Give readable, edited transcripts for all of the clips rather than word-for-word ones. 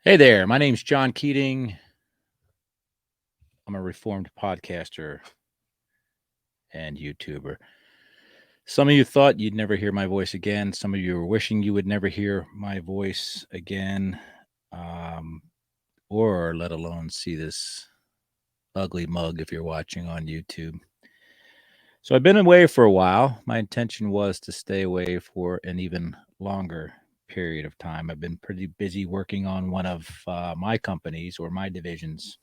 Hey there, my name's John Keating. I'm a reformed podcaster and YouTuber. Some of you thought you'd never hear my voice again. Some of you are wishing you would never hear my voice again, um, or let alone see this ugly mug if you're watching on YouTube. So I've been away for a while. My intention was to stay away for an even longer period of time. I've been pretty busy working on one of my companies or my division's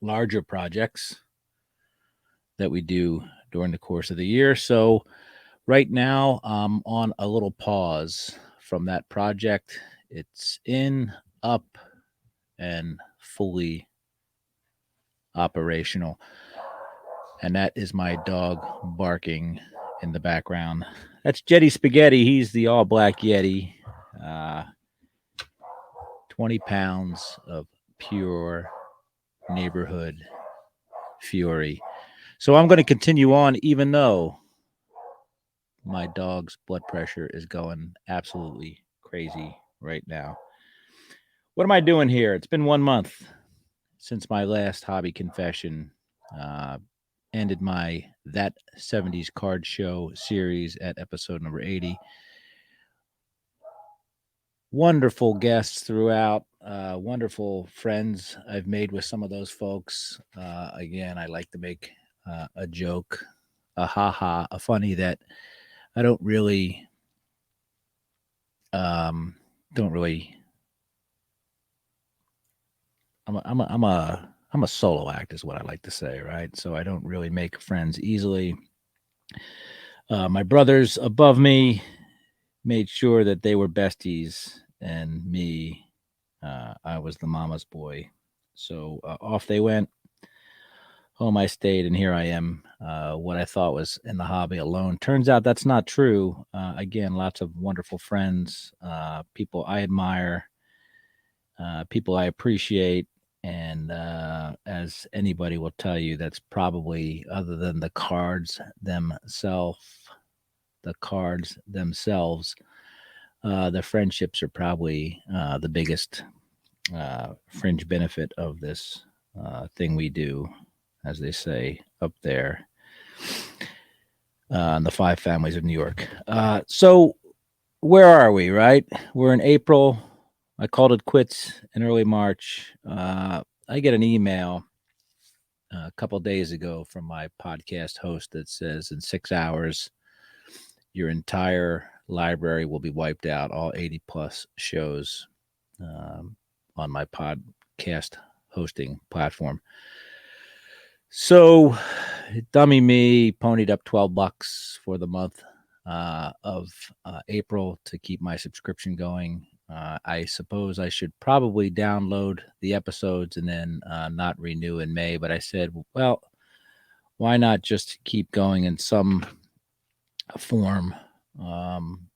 larger projects that we do during the course of the year. So right now, I'm on a little pause from that project. It's up, and fully operational. And that is my dog barking in the background. That's Jetty Spaghetti. He's the all black Yeti. Uh, 20 pounds of pure neighborhood fury. So I'm going to continue on, even though my dog's blood pressure is going absolutely crazy right now. What am I doing here? It's been 1 month since my last hobby confession. Uh, Ended my That 70s Card Show series at episode number 80. Wonderful guests throughout, wonderful friends I've made with some of those folks. Again, I like to make a joke, a ha-ha, a funny that I um, don't really I'm a solo act is what I like to say, right? So I don't really make friends easily. My brothers above me made sure that they were besties, and me, I was the mama's boy. So off they went. Home I stayed, and here I am. What I thought was in the hobby alone turns out that's not true. Again, lots of wonderful friends, people I admire, people I appreciate. And as anybody will tell you, that's probably, other than the cards themselves, the friendships are probably the biggest fringe benefit of this thing we do, as they say up there in the five families of New York. So, where are we, right? We're in April. I called it quits in early March. I get an email a couple days ago from my podcast host that says in 6 hours, your entire library will be wiped out, all 80 plus shows um, on my podcast hosting platform. So, dummy me ponied up $12 for the month of April to keep my subscription going. I suppose I should probably download the episodes and then not renew in May. But I said, well, why not just keep going in some form? Um,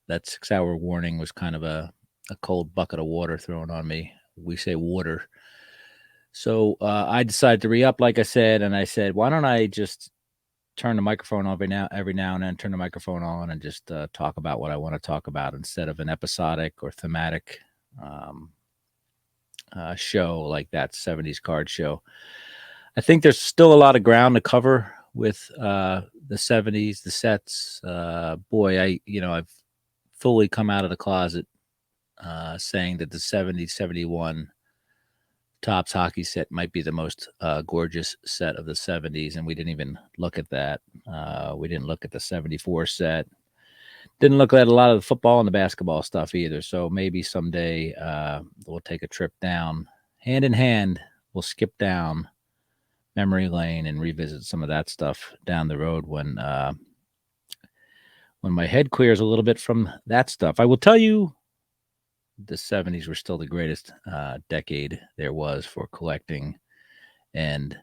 that 6 hour warning was kind of a cold bucket of water thrown on me. We say water. So I decided to re up, like I said, and I said, why don't I just turn the microphone on every now and then, turn the microphone on and just talk about what I want to talk about instead of an episodic or thematic um, show like that 70s card show. I think there's still a lot of ground to cover with the 70s, the sets. Boy, I've fully come out of the closet saying that the 70s, 71 Topps hockey set might be the most gorgeous set of the 70s, and we didn't even look at that. We didn't look at the 74 set. Didn't look at a lot of the football and the basketball stuff either. So maybe someday we'll take a trip down, hand in hand. We'll skip down memory lane and revisit some of that stuff down the road when my head clears a little bit from that stuff. I will tell you, the 70s were still the greatest decade there was for collecting and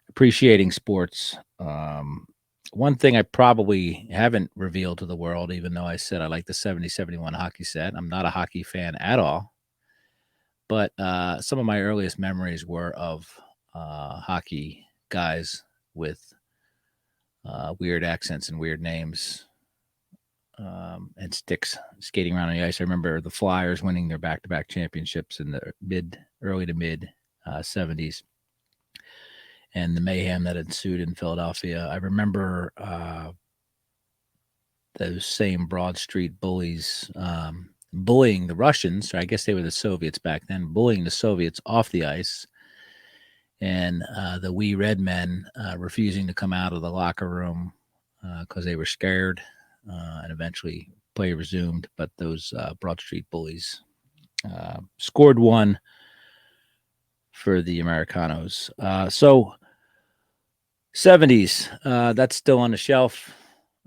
appreciating sports. One thing I probably haven't revealed to the world, even though I said I like the 70-71 hockey set, I'm not a hockey fan at all. But some of my earliest memories were of hockey guys with weird accents and weird names and sticks skating around on the ice. I remember the Flyers winning their back-to-back championships in the early to mid 70s, and the mayhem that ensued in Philadelphia. I remember those same Broad Street bullies bullying the Russians, or I guess they were the Soviets back then, bullying the Soviets off the ice, and the wee red men refusing to come out of the locker room because they were scared, and eventually play resumed. But those Broad Street bullies scored one for the Americanos. So 70s, that's still on the shelf.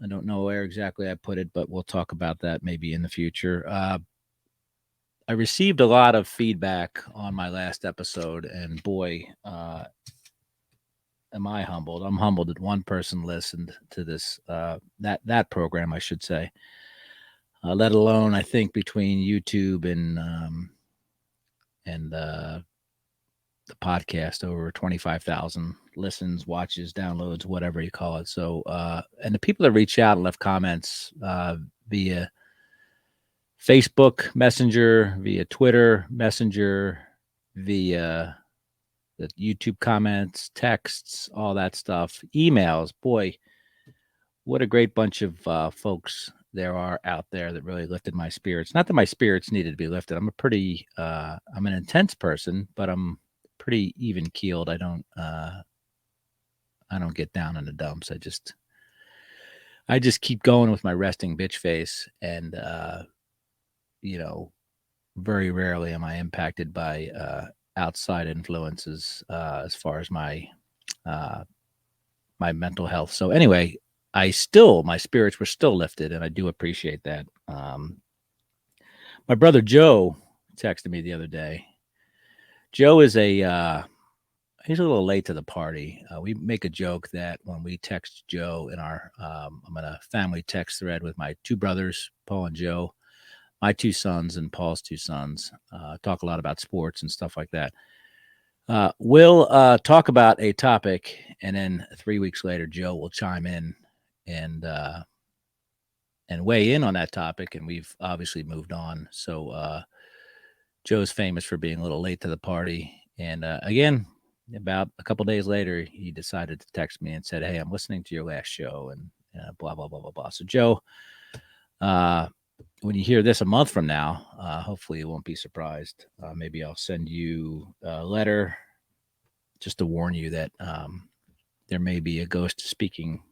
I don't know where exactly I put it, but we'll talk about that maybe in the future. I received a lot of feedback on my last episode, and boy, am I humbled. I'm humbled that one person listened to this, that program, I should say. Let alone, I think between YouTube and the podcast, over 25,000 listens, watches, downloads, whatever you call it. So, and the people that reach out and left comments via Facebook Messenger, via Twitter Messenger, via the YouTube comments, texts, all that stuff, emails. Boy, what a great bunch of folks there are out there that really lifted my spirits. Not that my spirits needed to be lifted. I'm I'm an intense person, but I'm pretty even keeled. I don't get down in the dumps. I just keep going with my resting bitch face, and very rarely am I impacted by outside influences as far as my mental health. So anyway, my spirits were still lifted, and I do appreciate that. My brother Joe texted me the other day. Joe is he's a little late to the party. We make a joke that when we text Joe in our, I'm in a family text thread with my two brothers, Paul and Joe, my two sons and Paul's two sons, talk a lot about sports and stuff like that. We'll talk about a topic, and then 3 weeks later, Joe will chime in and weigh in on that topic, and we've obviously moved on. So Joe's famous for being a little late to the party, and again, about a couple days later, he decided to text me and said, "Hey, I'm listening to your last show," and blah blah blah blah blah. So Joe, when you hear this a month from now, hopefully you won't be surprised. Maybe I'll send you a letter just to warn you that there may be a ghost speaking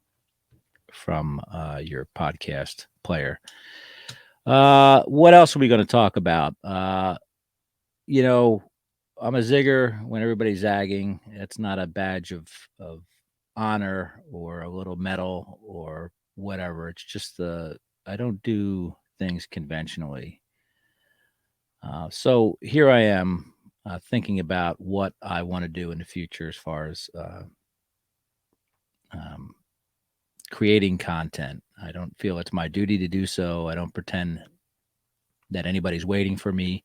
from your podcast player. What else are we going to talk about? I'm a zigger when everybody's zagging. It's not a badge of honor or a little medal or whatever. It's just I don't do things conventionally. So here I am thinking about what I want to do in the future as far as creating content. I don't feel it's my duty to do so. I don't pretend that anybody's waiting for me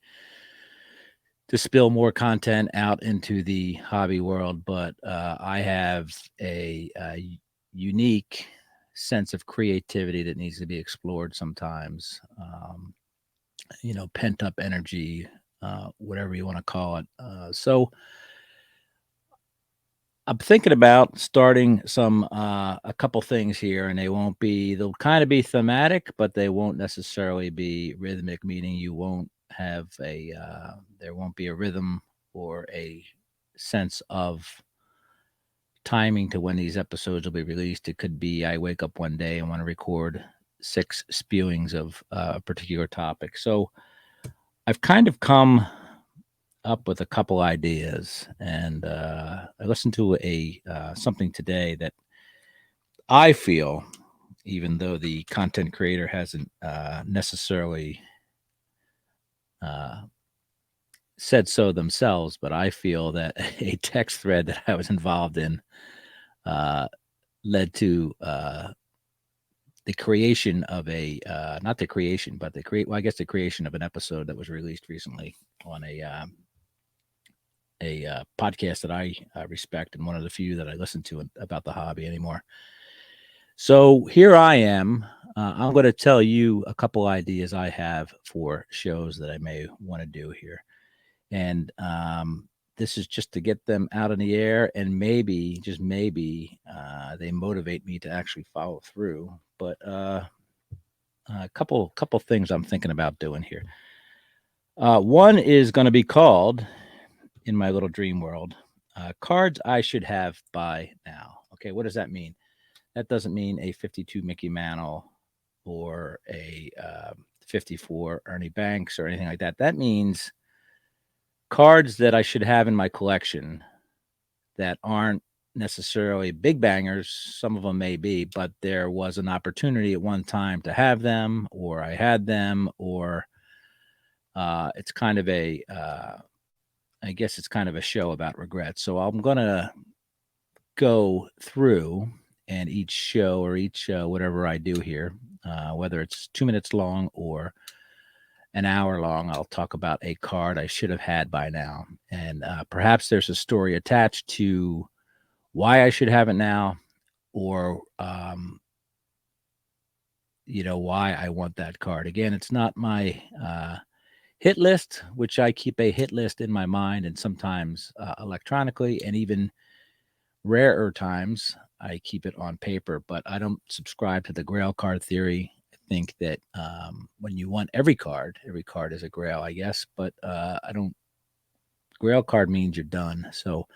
to spill more content out into the hobby world, but I have a unique sense of creativity that needs to be explored sometimes. Pent up energy, whatever you want to call it. So I'm thinking about starting a couple things here, and they'll kind of be thematic, but they won't necessarily be rhythmic, meaning you won't have there won't be a rhythm or a sense of timing to when these episodes will be released. It could be I wake up one day and want to record 6 spewings of a particular topic. So I've kind of come up with a couple ideas, and I listened to something today that I feel, even though the content creator hasn't necessarily said so themselves, but I feel that a text thread that I was involved in led to the creation of not the creation, but the creation of an episode that was released recently on a podcast that I respect, and one of the few that I listen to about the hobby anymore. So here I am I'm going to tell you a couple ideas I have for shows that I may want to do here. And this is just to get them out in the air, and maybe, just maybe, they motivate me to actually follow through. But a couple things I'm thinking about doing here. One is going to be called, in my little dream world, cards I should have by now. Okay, what does that mean? That doesn't mean a 52 Mickey Mantle or a 54 Ernie Banks or anything like that. That means cards that I should have in my collection that aren't necessarily big bangers. Some of them may be, but there was an opportunity at one time to have them, or I had them, or it's kind of I guess it's kind of a show about regret. So I'm going to go through, and each show or each whatever I do here, whether it's 2 minutes long or an hour long, I'll talk about a card I should have had by now. And perhaps there's a story attached to why I should have it now, or, why I want that card. Again, it's not my hit list, which I keep a hit list in my mind and sometimes electronically, and even rarer times I keep it on paper, but I don't subscribe to the Grail card theory. I think that when you want every card is a Grail, I guess, but I don't. Grail card means you're done. So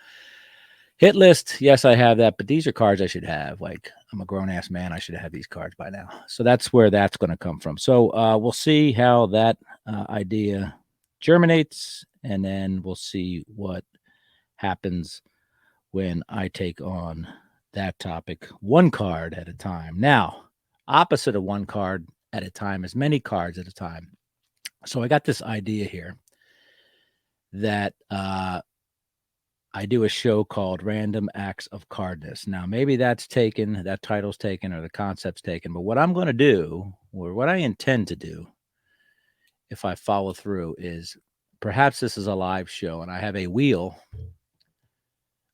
hit list, yes, I have that, but these are cards I should have. Like, I'm a grown ass man, I should have these cards by now. So that's where that's going to come from. So we'll see how that idea germinates, and then we'll see what happens when I take on that topic one card at a time. Now, opposite of one card at a time is many cards at a time. So I got this idea here that I do a show called Random Acts of Cardness. Now, maybe that's taken, that title's taken, or the concept's taken, but what I'm going to do, or what I intend to do, if I follow through, is perhaps this is a live show and I have a wheel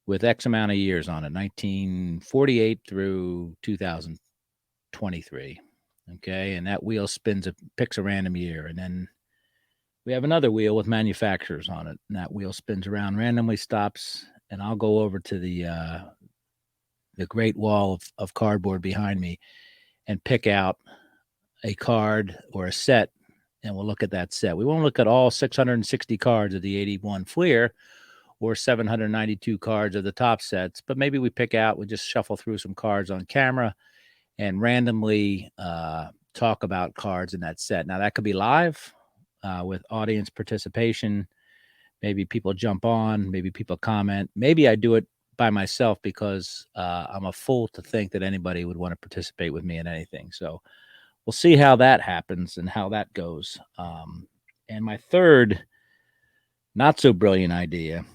with X amount of years on it, 1948 through 2023. Okay. And that wheel picks a random year. And then we have another wheel with manufacturers on it. And that wheel spins around, randomly stops. And I'll go over to the great wall of cardboard behind me and pick out a card or a set. And we'll look at that set. We won't look at all 660 cards of the 81 Fleer or 792 cards of the top sets, but maybe we just shuffle through some cards on camera and randomly talk about cards in that set. Now, that could be live with audience participation. Maybe people jump on, maybe people comment. Maybe I do it by myself because I'm a fool to think that anybody would want to participate with me in anything. So we'll see how that happens and how that goes. And my third, not so brilliant idea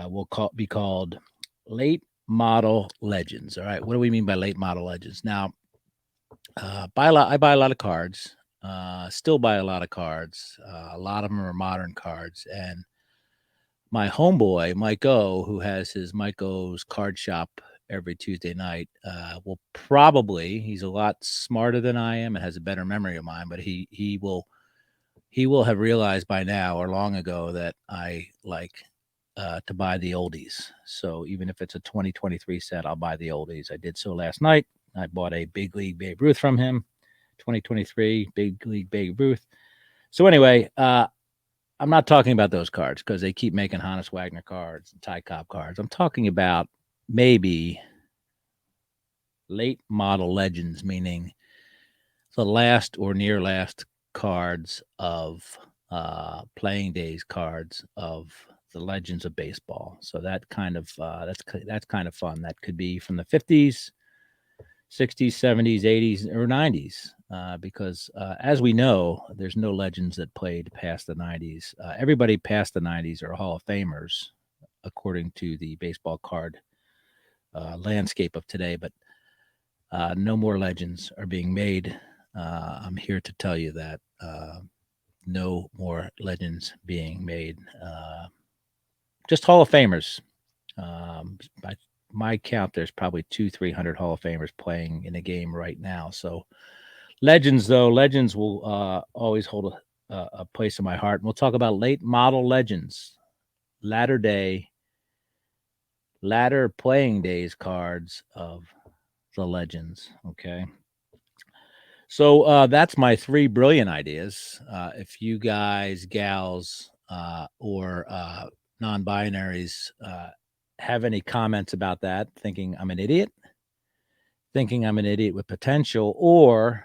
will be called Late Model Legends. All right, what do we mean by late model legends? Now, I buy a lot of cards. Still buy a lot of cards. A lot of them are modern cards, and my homeboy Mike O, who has his Mike O's card shop every Tuesday night, will probably, he's a lot smarter than I am and has a better memory of mine, but he will have realized by now or long ago that I like to buy the oldies. So even if it's a 2023 set, I'll buy the oldies. I did so last night. I bought a Big League Babe Ruth from him, 2023 Big League Babe Ruth. So anyway, I'm not talking about those cards because they keep making Honus Wagner cards and Ty Cobb cards. I'm talking about maybe late model legends, meaning the last or near last cards of playing days cards of the legends of baseball. So that kind of that's kind of fun. That could be from the 50s, 60s, 70s, 80s, or 90s, because as we know, there's no legends that played past the 90s. Everybody past the 90s are Hall of Famers, according to the baseball card landscape of today. But no more legends are being made. I'm here to tell you that no more legends being made. Just Hall of Famers. By my count, there's probably 200-300 Hall of Famers playing in a game right now. So Legends, though, legends will always hold a place in my heart. And we'll talk about late model legends, latter playing days cards of the legends. Okay. So that's my three brilliant ideas. If you guys, gals, or non binaries have any comments about that, thinking I'm an idiot with potential, or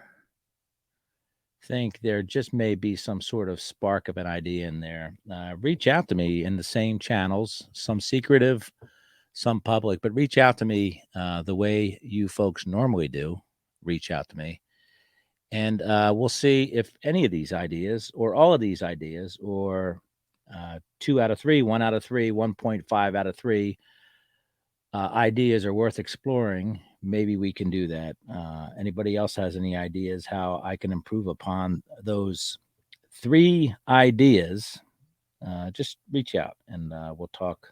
think there just may be some sort of spark of an idea in there, reach out to me in the same channels, some secretive, some public, but reach out to me the way you folks normally do. Reach out to me. And we'll see if any of these ideas, or all of these ideas, or 2 out of 3, 1 out of 3, 1.5 out of 3 ideas are worth exploring. Maybe we can do that. Anybody else has any ideas how I can improve upon those 3 ideas? Just reach out and we'll talk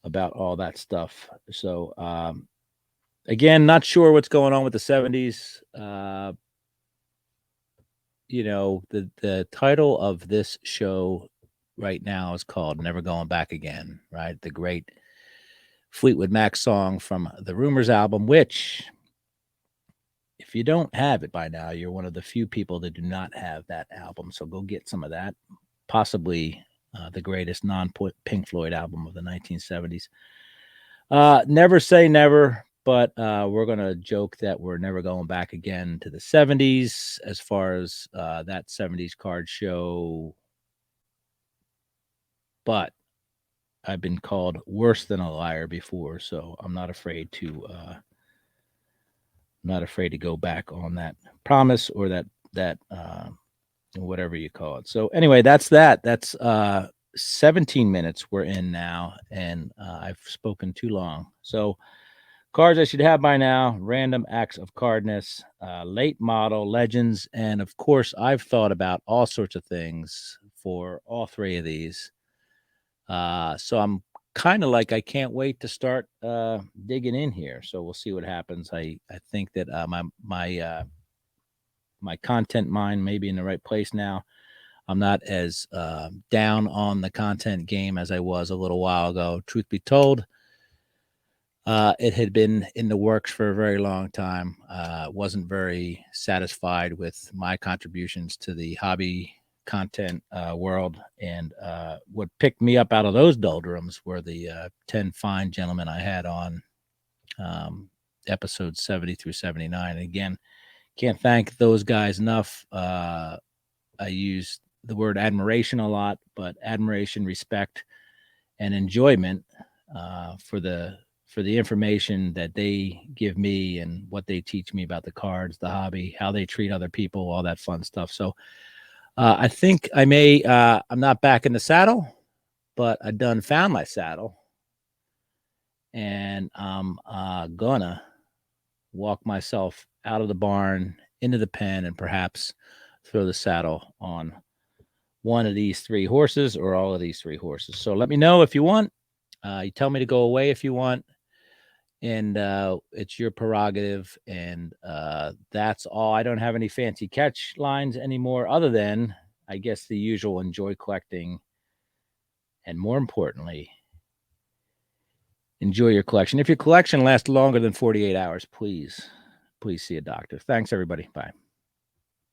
about all that stuff. So, again, not sure what's going on with the 70s. The title of this show right now is called Never Going Back Again, right? The great Fleetwood Mac song from the Rumors album, which, if you don't have it by now, you're one of the few people that do not have that album. So go get some of that. Possibly the greatest non-Pink Floyd album of the 1970s. Never say never, but we're going to joke that we're never going back again to the 70s as far as that 70s card show. But I've been called worse than a liar before, so I'm not afraid to go back on that promise, or that whatever you call it. So anyway, that's that. That's 17 minutes we're in now, and I've spoken too long. So cards I should have by now: Random Acts of Cardness, Late Model, Legends, and of course, I've thought about all sorts of things for all 3 of these. So I'm kind of like, I can't wait to start digging in here. So we'll see what happens. I think that my content mind may be in the right place now. I'm not as down on the content game as I was a little while ago. Truth be told, it had been in the works for a very long time. Wasn't very satisfied with my contributions to the hobby content world, and what picked me up out of those doldrums were the 10 fine gentlemen I had on episodes 70 through 79. And again, can't thank those guys enough. I use the word admiration a lot, but admiration, respect, and enjoyment for the information that they give me and what they teach me about the cards, the hobby, how they treat other people, all that fun stuff. So I think I may, I'm not back in the saddle, but I done found my saddle, and I'm gonna walk myself out of the barn, into the pen, and perhaps throw the saddle on one of these 3 horses, or all of these 3 horses. So let me know if you want. You tell me to go away if you want, and it's your prerogative. And that's all. I don't have any fancy catch lines anymore, other than, I guess, the usual: enjoy collecting, and more importantly, enjoy your collection. If your collection lasts longer than 48 hours, please see a doctor. Thanks, everybody. Bye.